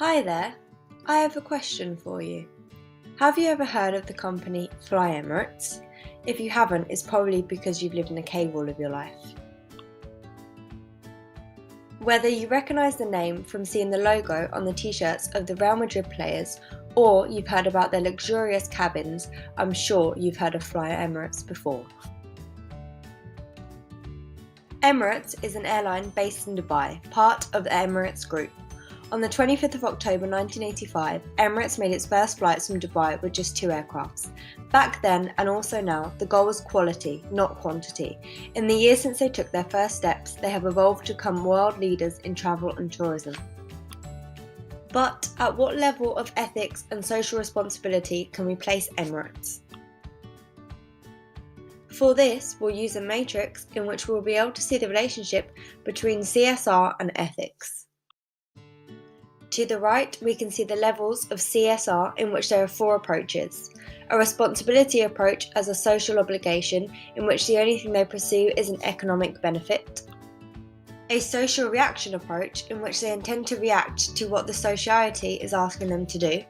Hi there, I have a question for you. Have you ever heard of the company Fly Emirates? If you haven't, it's probably because you've lived in a cave all of your life. Whether you recognise the name from seeing the logo on the t-shirts of the Real Madrid players, or you've heard about their luxurious cabins, I'm sure you've heard of Fly Emirates before. Emirates is an airline based in Dubai, part of the Emirates Group. On the 25th of October 1985, Emirates made its first flights from Dubai with just 2 aircrafts. Back then, and also now, the goal was quality, not quantity. In the years since they took their first steps, they have evolved to become world leaders in travel and tourism. But at what level of ethics and social responsibility can we place Emirates? For this, we'll use a matrix in which we'll be able to see the relationship between CSR and ethics. To the right, we can see the levels of CSR in which there are 4 approaches. A responsibility approach as a social obligation in which the only thing they pursue is an economic benefit. A social reaction approach in which they intend to react to what the society is asking them to do.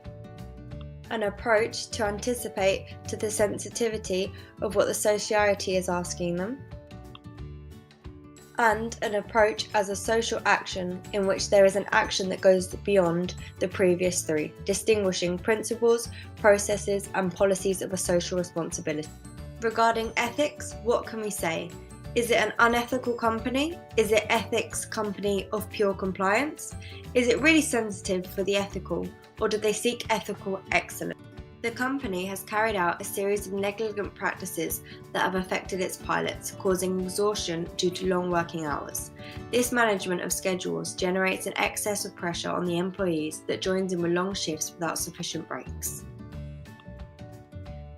An approach to anticipate to the sensitivity of what the society is asking them. And an approach as a social action in which there is an action that goes beyond the previous 3, distinguishing principles, processes and policies of a social responsibility. Regarding ethics, what can we say? Is it an unethical company? Is it ethics company of pure compliance? Is it really sensitive for the ethical, or do they seek ethical excellence? The company has carried out a series of negligent practices that have affected its pilots, causing exhaustion due to long working hours. This management of schedules generates an excess of pressure on the employees that joins in with long shifts without sufficient breaks.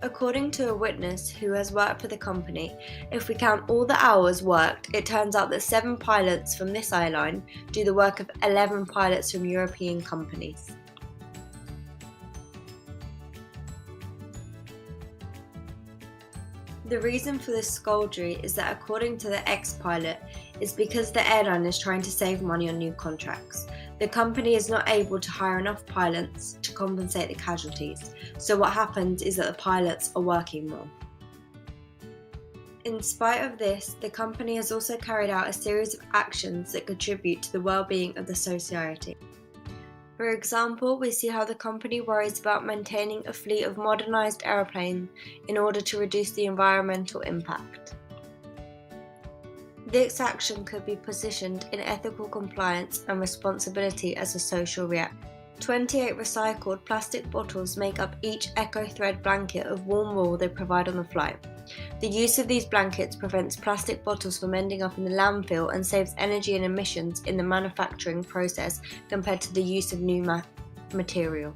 According to a witness who has worked for the company, if we count all the hours worked, it turns out that 7 pilots from this airline do the work of 11 pilots from European companies. The reason for this scoldery is that, according to the ex-pilot, is because the airline is trying to save money on new contracts. The company is not able to hire enough pilots to compensate the casualties, so what happens is that the pilots are working more. In spite of this, the company has also carried out a series of actions that contribute to the well-being of the society. For example, we see how the company worries about maintaining a fleet of modernised aeroplanes in order to reduce the environmental impact. This action could be positioned in ethical compliance and responsibility as a social reaction. 28 recycled plastic bottles make up each eco-thread blanket of warm wool they provide on the flight. The use of these blankets prevents plastic bottles from ending up in the landfill and saves energy and emissions in the manufacturing process compared to the use of new material.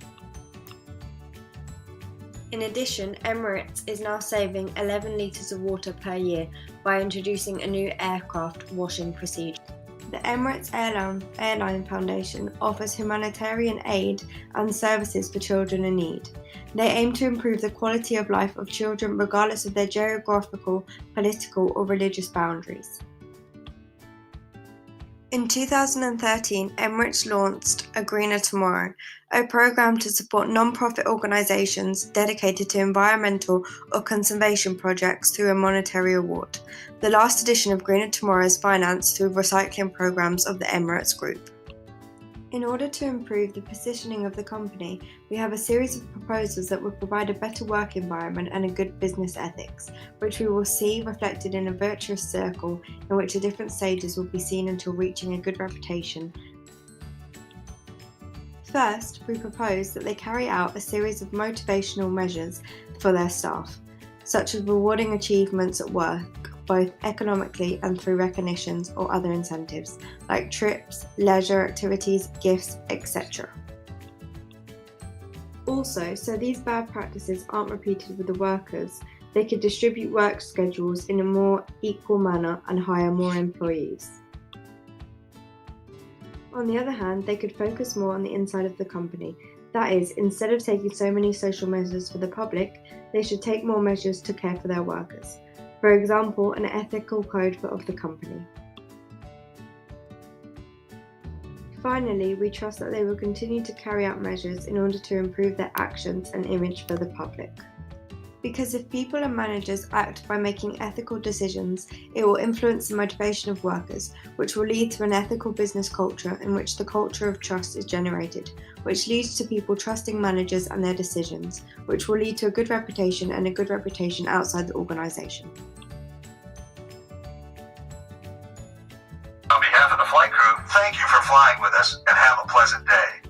In addition, Emirates is now saving 11 litres of water per year by introducing a new aircraft washing procedure. The Emirates Airline Foundation offers humanitarian aid and services for children in need. They aim to improve the quality of life of children regardless of their geographical, political or religious boundaries. In 2013, Emirates launched A Greener Tomorrow, a program to support non-profit organisations dedicated to environmental or conservation projects through a monetary award. The last edition of Greener Tomorrow is financed through recycling programs of the Emirates Group. In order to improve the positioning of the company, we have a series of proposals that will provide a better work environment and a good business ethics, which we will see reflected in a virtuous circle in which the different stages will be seen until reaching a good reputation. First, we propose that they carry out a series of motivational measures for their staff, such as rewarding achievements at work, both economically and through recognitions or other incentives, like trips, leisure activities, gifts, etc. Also, so these bad practices aren't repeated with the workers, they could distribute work schedules in a more equal manner and hire more employees. On the other hand, they could focus more on the inside of the company. That is, instead of taking so many social measures for the public, they should take more measures to care for their workers. For example, an ethical code of the company. finally, we trust that they will continue to carry out measures in order to improve their actions and image for the public. Because if people and managers act by making ethical decisions, it will influence the motivation of workers, which will lead to an ethical business culture in which the culture of trust is generated, which leads to people trusting managers and their decisions, which will lead to a good reputation and a good reputation outside the organisation. On behalf of the flight crew, thank you for flying with us and have a pleasant day.